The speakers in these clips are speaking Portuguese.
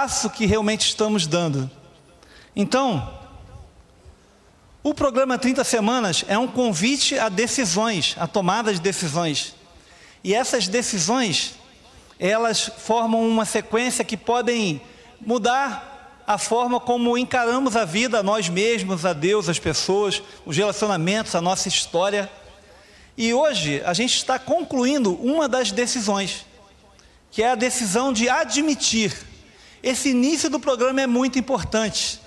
passo que realmente estamos dando. Então, o programa 30 Semanas é um convite a decisões, a tomada de decisões. E essas decisões, elas formam uma sequência que podem mudar a forma como encaramos a vida, a nós mesmos, a Deus, as pessoas, os relacionamentos, a nossa história. E hoje a gente está concluindo uma das decisões, que é a decisão de admitir. Esse início do programa é muito importante.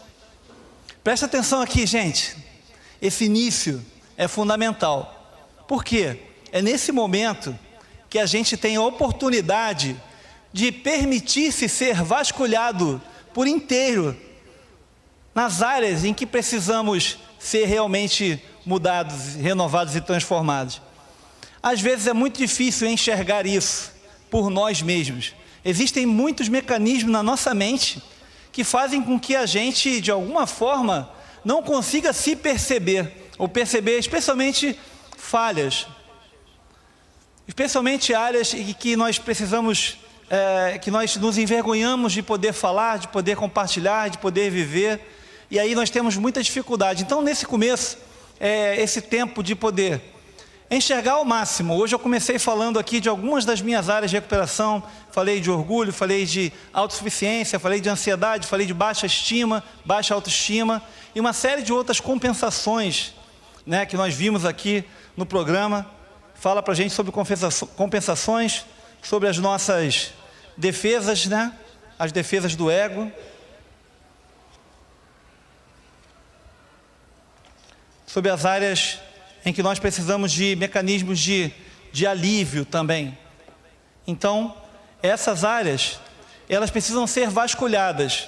Presta atenção aqui, gente. Esse início é fundamental. Por quê? É nesse momento que a gente tem a oportunidade de permitir-se ser vasculhado por inteiro nas áreas em que precisamos ser realmente mudados, renovados e transformados. Às vezes é muito difícil enxergar isso por nós mesmos. Existem muitos mecanismos na nossa mente que fazem com que a gente, de alguma forma, não consiga se perceber, ou perceber especialmente falhas, especialmente áreas em que nós precisamos, que nós nos envergonhamos de poder falar, de poder compartilhar, de poder viver, e aí nós temos muita dificuldade. Então, nesse começo, esse tempo de poder enxergar ao máximo. Hoje eu comecei falando aqui de algumas das minhas áreas de recuperação, falei de orgulho, falei de autossuficiência, falei de ansiedade, falei de baixa estima, baixa autoestima, e uma série de outras compensações, né, que nós vimos aqui no programa. Fala para a gente sobre compensações, sobre as nossas defesas, né? As defesas do ego. Sobre as áreas em que nós precisamos de mecanismos de alívio também. Então, essas áreas, elas precisam ser vasculhadas.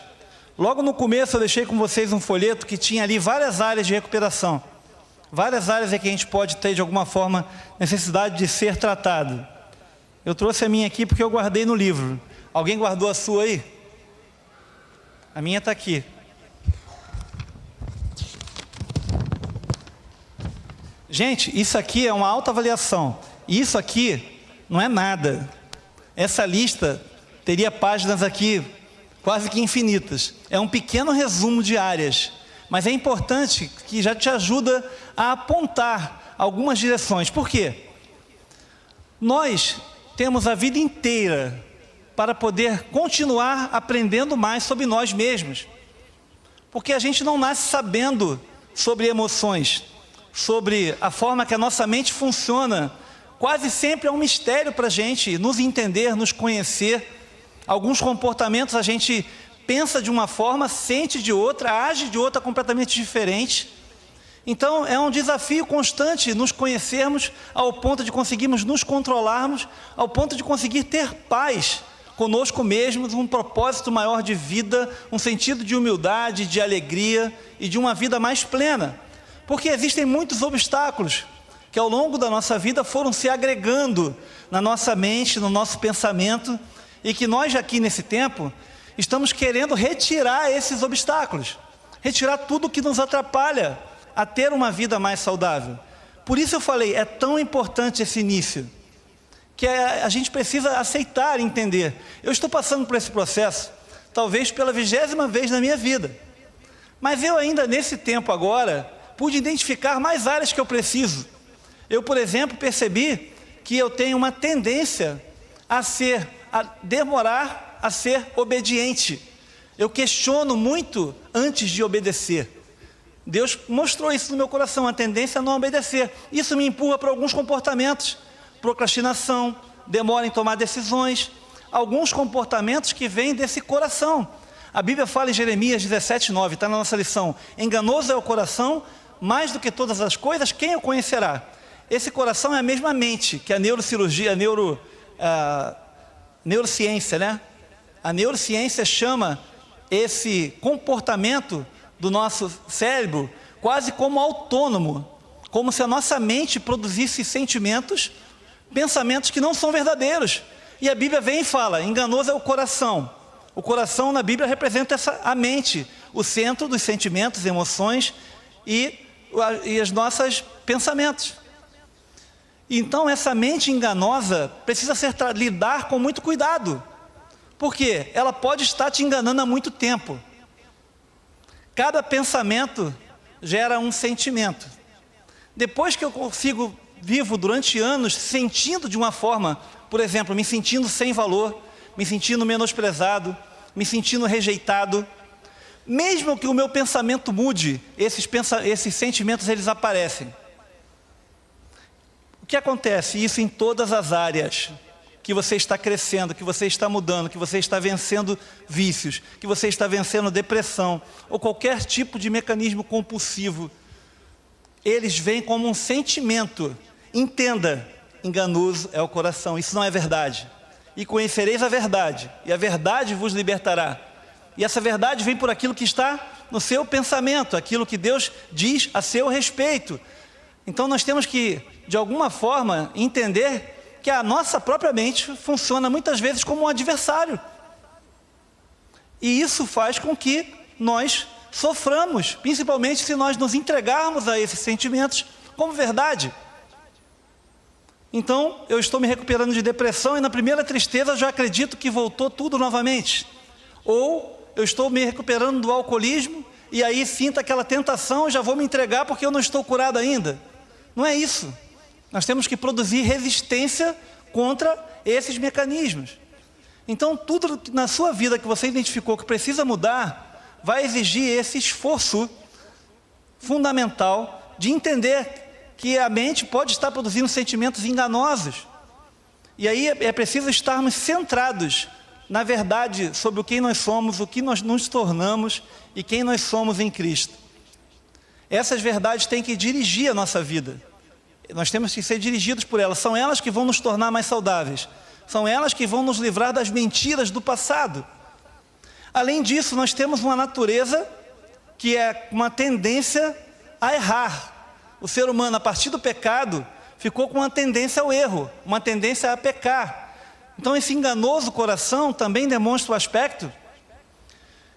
Logo no começo eu deixei com vocês um folheto que tinha ali várias áreas de recuperação. Várias áreas em que a gente pode ter, de alguma forma, necessidade de ser tratado. Eu trouxe a minha aqui porque eu guardei no livro. Alguém guardou a sua aí? A minha está aqui. Gente, isso aqui é uma autoavaliação. Isso aqui não é nada. Essa lista teria páginas aqui quase que infinitas. É um pequeno resumo de áreas. Mas é importante que já te ajuda a apontar algumas direções. Por quê? Nós temos a vida inteira para poder continuar aprendendo mais sobre nós mesmos. Porque a gente não nasce sabendo sobre emoções, sobre a forma que a nossa mente funciona. Quase sempre é um mistério para a gente nos entender, nos conhecer. Alguns comportamentos a gente pensa de uma forma, sente de outra, age de outra completamente diferente. Então é um desafio constante nos conhecermos ao ponto de conseguirmos nos controlarmos, ao ponto de conseguir ter paz conosco mesmos, um propósito maior de vida, um sentido de humildade, de alegria e de uma vida mais plena. Porque existem muitos obstáculos que ao longo da nossa vida foram se agregando na nossa mente, no nosso pensamento, e que nós aqui nesse tempo estamos querendo retirar esses obstáculos, retirar tudo que nos atrapalha a ter uma vida mais saudável. Por isso eu falei, é tão importante esse início, que a gente precisa aceitar e entender. Eu estou passando por esse processo, talvez pela 20ª vez na minha vida, mas eu ainda nesse tempo agora, pude identificar mais áreas que eu preciso. Eu, por exemplo, percebi que eu tenho uma tendência a demorar a ser obediente. Eu questiono muito antes de obedecer. Deus mostrou isso no meu coração, a tendência a não obedecer. Isso me empurra para alguns comportamentos. Procrastinação, demora em tomar decisões. Alguns comportamentos que vêm desse coração. A Bíblia fala em Jeremias 17:9, está na nossa lição. Enganoso é o coração, mais do que todas as coisas, quem o conhecerá? Esse coração é a mesma mente que a neurocirurgia, neurociência, né? A neurociência chama esse comportamento do nosso cérebro quase como autônomo, como se a nossa mente produzisse sentimentos, pensamentos que não são verdadeiros. E a Bíblia vem e fala, enganoso é o coração. O coração na Bíblia representa a mente, o centro dos sentimentos, emoções e os nossos pensamentos. Então essa mente enganosa precisa lidar com muito cuidado, Por quê? Ela pode estar te enganando há muito tempo. Cada pensamento gera um sentimento. Depois que eu vivo durante anos sentindo de uma forma, por exemplo, me sentindo sem valor, me sentindo menosprezado, me sentindo rejeitado, mesmo que o meu pensamento mude, esses sentimentos eles aparecem. O que acontece? Isso em todas as áreas que você está crescendo, que você está mudando, que você está vencendo vícios, que você está vencendo depressão, ou qualquer tipo de mecanismo compulsivo. Eles vêm como um sentimento. Entenda, enganoso é o coração, isso não é verdade. E conhecereis a verdade, e a verdade vos libertará. E essa verdade vem por aquilo que está no seu pensamento, aquilo que Deus diz a seu respeito. Então nós temos que, de alguma forma, entender que a nossa própria mente funciona muitas vezes como um adversário. E isso faz com que nós soframos, principalmente se nós nos entregarmos a esses sentimentos como verdade. Então, eu estou me recuperando de depressão e na primeira tristeza eu já acredito que voltou tudo novamente. Ou eu estou me recuperando do alcoolismo e aí sinto aquela tentação e já vou me entregar porque eu não estou curado ainda. Não é isso. Nós temos que produzir resistência contra esses mecanismos. Então, tudo na sua vida que você identificou que precisa mudar, vai exigir esse esforço fundamental de entender que a mente pode estar produzindo sentimentos enganosos. E aí é preciso estarmos centrados na verdade sobre quem nós somos, o que nós nos tornamos e quem nós somos em Cristo. Essas verdades têm que dirigir a nossa vida. Nós temos que ser dirigidos por elas. São elas que vão nos tornar mais saudáveis. São elas que vão nos livrar das mentiras do passado. Além disso, nós temos uma natureza que é uma tendência a errar. O ser humano, a partir do pecado, ficou com uma tendência ao erro, uma tendência a pecar. Então esse enganoso coração também demonstra o aspecto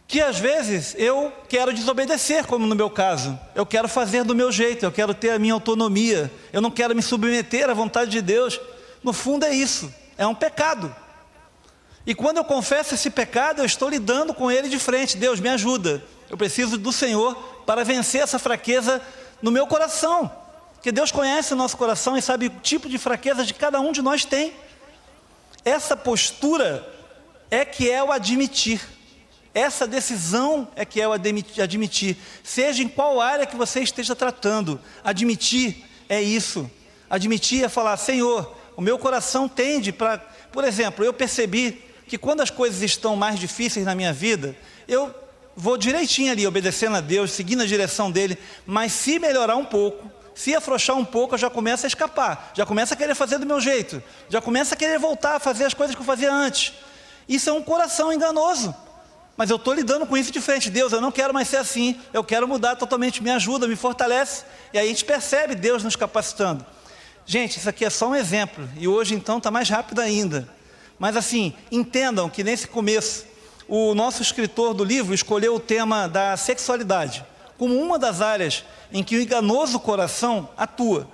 que às vezes eu quero desobedecer, como no meu caso. Eu quero fazer do meu jeito, eu quero ter a minha autonomia, eu não quero me submeter à vontade de Deus. No fundo é isso, é um pecado. E quando eu confesso esse pecado, eu estou lidando com ele de frente. Deus, me ajuda, eu preciso do Senhor para vencer essa fraqueza no meu coração. Porque Deus conhece o nosso coração e sabe o tipo de fraqueza que cada um de nós tem. Essa postura é que é o admitir. Essa decisão é que é o admitir, seja em qual área que você esteja tratando. Admitir é isso. Admitir é falar, Senhor, o meu coração tende para... Por exemplo, eu percebi que quando as coisas estão mais difíceis na minha vida, eu vou direitinho ali, obedecendo a Deus, seguindo a direção dele, mas se melhorar um pouco, se afrouxar um pouco, eu já começo a escapar, já começo a querer fazer do meu jeito, já começo a querer voltar a fazer as coisas que eu fazia antes. Isso é um coração enganoso. Mas eu estou lidando com isso de frente. Deus, eu não quero mais ser assim, eu quero mudar totalmente, me ajuda, me fortalece. E aí a gente percebe Deus nos capacitando. Gente, isso aqui é só um exemplo, e hoje então está mais rápido ainda. Mas assim, entendam que nesse começo, o nosso escritor do livro escolheu o tema da sexualidade, como uma das áreas em que o enganoso coração atua.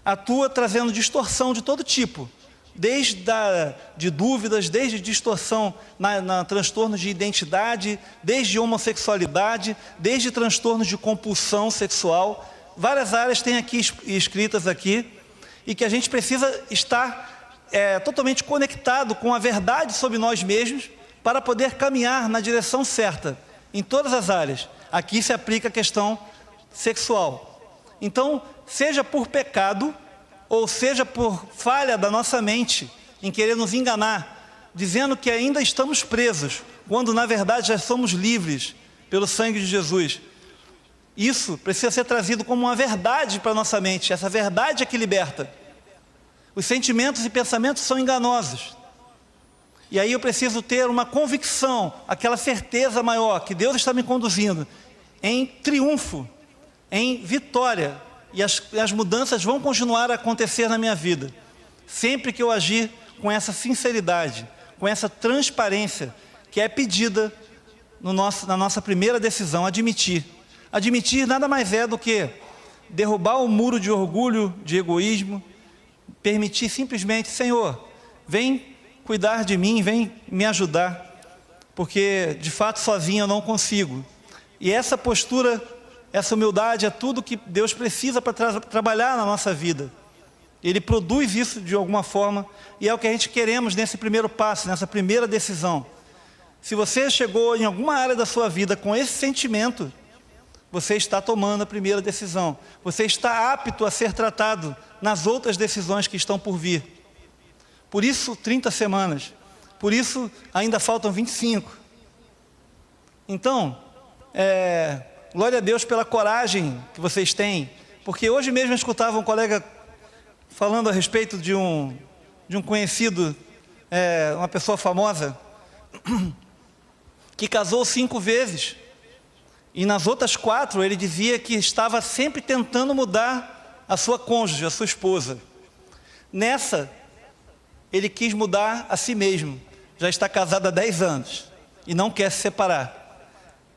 Atua trazendo distorção de todo tipo. Desde de dúvidas, desde distorção na transtornos de identidade, desde homossexualidade, desde transtornos de compulsão sexual. Várias áreas tem aqui escritas aqui, e que a gente precisa estar totalmente conectado com a verdade sobre nós mesmos para poder caminhar na direção certa, em todas as áreas. Aqui se aplica a questão sexual. Então, seja por pecado, ou seja por falha da nossa mente em querer nos enganar, dizendo que ainda estamos presos, quando na verdade já somos livres pelo sangue de Jesus. Isso precisa ser trazido como uma verdade para a nossa mente. Essa verdade é que liberta. Os sentimentos e pensamentos são enganosos. E aí eu preciso ter uma convicção, aquela certeza maior que Deus está me conduzindo em triunfo, em vitória. E as mudanças vão continuar a acontecer na minha vida. Sempre que eu agir com essa sinceridade, com essa transparência que é pedida na nossa primeira decisão, admitir. Admitir nada mais é do que derrubar o muro de orgulho, de egoísmo, permitir simplesmente, Senhor, vem cuidar de mim, vem me ajudar, porque de fato sozinho eu não consigo. E essa postura, essa humildade é tudo que Deus precisa para trabalhar na nossa vida. Ele produz isso de alguma forma, e é o que a gente queremos nesse primeiro passo, nessa primeira decisão. Se você chegou em alguma área da sua vida com esse sentimento, você está tomando a primeira decisão. Você está apto a ser tratado nas outras decisões que estão por vir. Por isso, 30 semanas. Por isso, ainda faltam 25. Então, glória a Deus pela coragem que vocês têm. Porque hoje mesmo eu escutava um colega falando a respeito de um conhecido, uma pessoa famosa, que casou 5 vezes. E nas outras 4 ele dizia que estava sempre tentando mudar a sua cônjuge, a sua esposa. Nessa, ele quis mudar a si mesmo. Já está casado há 10 anos e não quer se separar.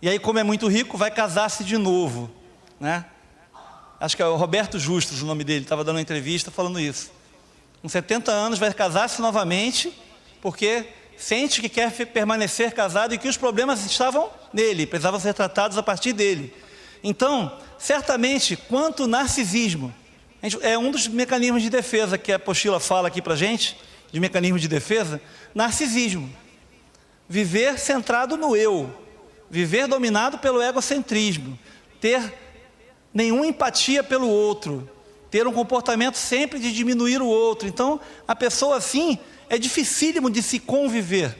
E aí, como é muito rico, vai casar-se de novo, né? Acho que é o Roberto Justus o nome dele, estava dando uma entrevista falando isso. Com 70 anos vai casar-se novamente, porque sente que quer permanecer casado e que os problemas estavam nele, precisavam ser tratados a partir dele. Então, certamente, quanto narcisismo, é um dos mecanismos de defesa que a apostila fala aqui para a gente, de mecanismo de defesa, narcisismo. Viver centrado no eu, viver dominado pelo egocentrismo, ter nenhuma empatia pelo outro, ter um comportamento sempre de diminuir o outro. Então, a pessoa assim é dificílimo de se conviver.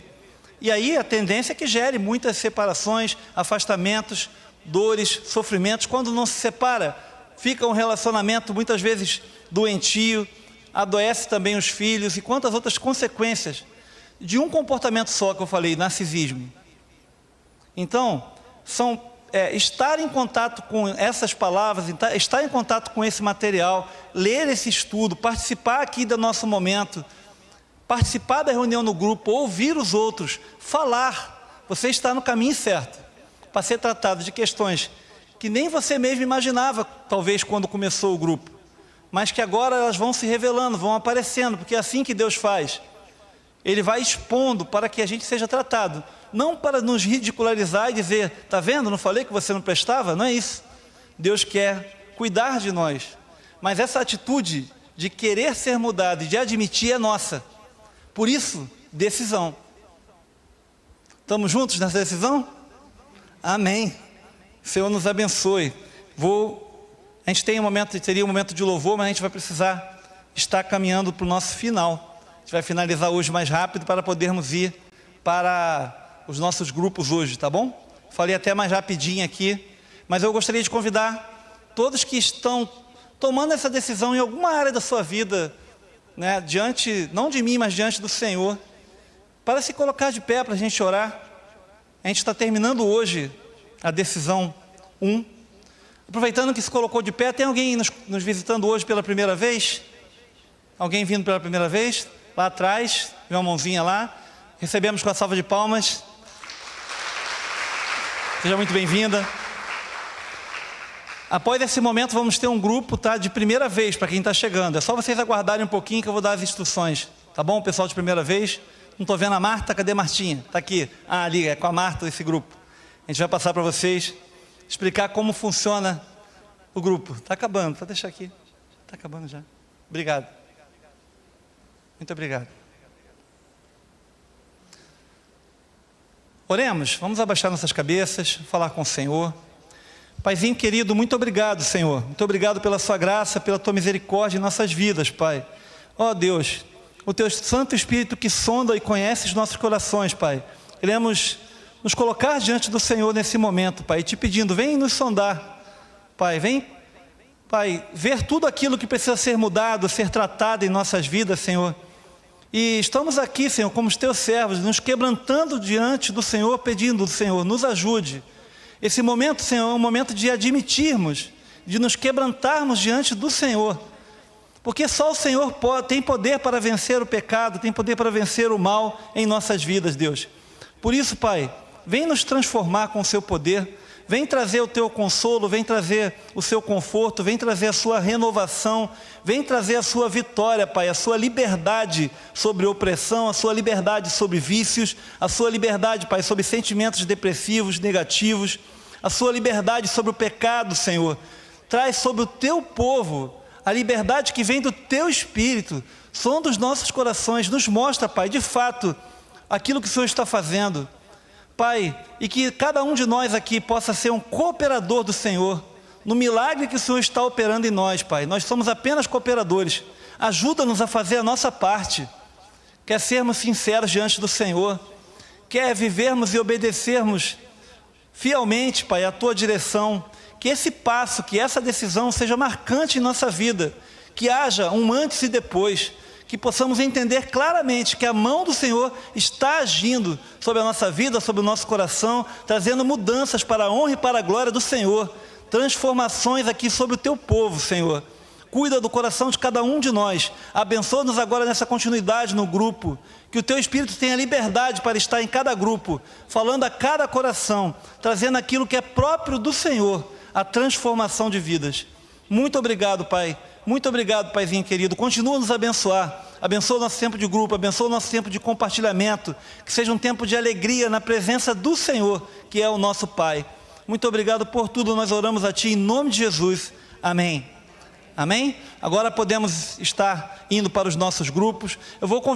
E aí a tendência é que gere muitas separações, afastamentos, dores, sofrimentos. Quando não se separa, fica um relacionamento muitas vezes doentio, adoece também os filhos e quantas outras consequências de um comportamento só que eu falei, narcisismo. Então, estar em contato com essas palavras, estar em contato com esse material, ler esse estudo, participar aqui do nosso momento, participar da reunião no grupo, ouvir os outros, falar, você está no caminho certo, para ser tratado de questões que nem você mesmo imaginava, talvez quando começou o grupo, mas que agora elas vão se revelando, vão aparecendo, porque é assim que Deus faz. Ele vai expondo para que a gente seja tratado, não para nos ridicularizar e dizer, está vendo, não falei que você não prestava? Não é isso. Deus quer cuidar de nós, mas essa atitude de querer ser mudado e de admitir é nossa. Por isso, decisão. Estamos juntos nessa decisão? Amém. O Senhor nos abençoe. A gente teria um momento de louvor, mas a gente vai precisar estar caminhando para o nosso final. A gente vai finalizar hoje mais rápido para podermos ir para os nossos grupos hoje, tá bom? Falei até mais rapidinho aqui, mas eu gostaria de convidar todos que estão tomando essa decisão em alguma área da sua vida, né, diante, não de mim, mas diante do Senhor, para se colocar de pé para a gente orar. A gente está terminando hoje a decisão 1. Aproveitando que se colocou de pé, tem alguém nos visitando hoje pela primeira vez? Alguém vindo pela primeira vez? Lá atrás, tem uma mãozinha lá. Recebemos com a salva de palmas. Seja muito bem-vinda. Após esse momento vamos ter um grupo, tá, de primeira vez para quem está chegando. É só vocês aguardarem um pouquinho que eu vou dar as instruções. Tá bom, pessoal de primeira vez? Não estou vendo a Marta, cadê a Martinha? Está aqui. Ah, ali, é com a Marta esse grupo. A gente vai passar para vocês, explicar como funciona o grupo. Está acabando, pode deixar aqui. Está acabando já. Obrigado. Muito obrigado. Oremos, vamos abaixar nossas cabeças, falar com o Senhor. Paizinho querido, muito obrigado, Senhor. Muito obrigado pela sua graça, pela tua misericórdia em nossas vidas, Pai. Ó Deus, o teu Santo Espírito que sonda e conhece os nossos corações, Pai. Queremos nos colocar diante do Senhor nesse momento, Pai, te pedindo, vem nos sondar, Pai, vem, Pai, ver tudo aquilo que precisa ser mudado, ser tratado em nossas vidas, Senhor. E estamos aqui, Senhor, como os teus servos, nos quebrantando diante do Senhor, pedindo, Senhor, nos ajude. Esse momento, Senhor, é um momento de admitirmos, de nos quebrantarmos diante do Senhor. Porque só o Senhor tem poder para vencer o pecado, tem poder para vencer o mal em nossas vidas, Deus. Por isso, Pai, vem nos transformar com o seu poder, vem trazer o teu consolo, vem trazer o seu conforto, vem trazer a sua renovação, vem trazer a sua vitória, Pai, a sua liberdade sobre opressão, a sua liberdade sobre vícios, a sua liberdade, Pai, sobre sentimentos depressivos, negativos, a sua liberdade sobre o pecado, Senhor. Traz sobre o teu povo a liberdade que vem do teu Espírito, sonda os nossos corações, nos mostra, Pai, de fato, aquilo que o Senhor está fazendo. Pai, e que cada um de nós aqui possa ser um cooperador do Senhor, no milagre que o Senhor está operando em nós, Pai. Nós somos apenas cooperadores. Ajuda-nos a fazer a nossa parte. Quer sermos sinceros diante do Senhor, quer vivermos e obedecermos fielmente, Pai, a Tua direção. Que esse passo, que essa decisão seja marcante em nossa vida, que haja um antes e depois, que possamos entender claramente que a mão do Senhor está agindo sobre a nossa vida, sobre o nosso coração, trazendo mudanças para a honra e para a glória do Senhor, transformações aqui sobre o Teu povo, Senhor. Cuida do coração de cada um de nós, abençoa-nos agora nessa continuidade no grupo, que o Teu Espírito tenha liberdade para estar em cada grupo, falando a cada coração, trazendo aquilo que é próprio do Senhor, a transformação de vidas. Muito obrigado, Pai. Muito obrigado, Paizinho querido. Continua a nos abençoar. Abençoa o nosso tempo de grupo, abençoa o nosso tempo de compartilhamento. Que seja um tempo de alegria na presença do Senhor, que é o nosso Pai. Muito obrigado por tudo. Nós oramos a Ti em nome de Jesus. Amém. Amém? Agora podemos estar indo para os nossos grupos. Eu vou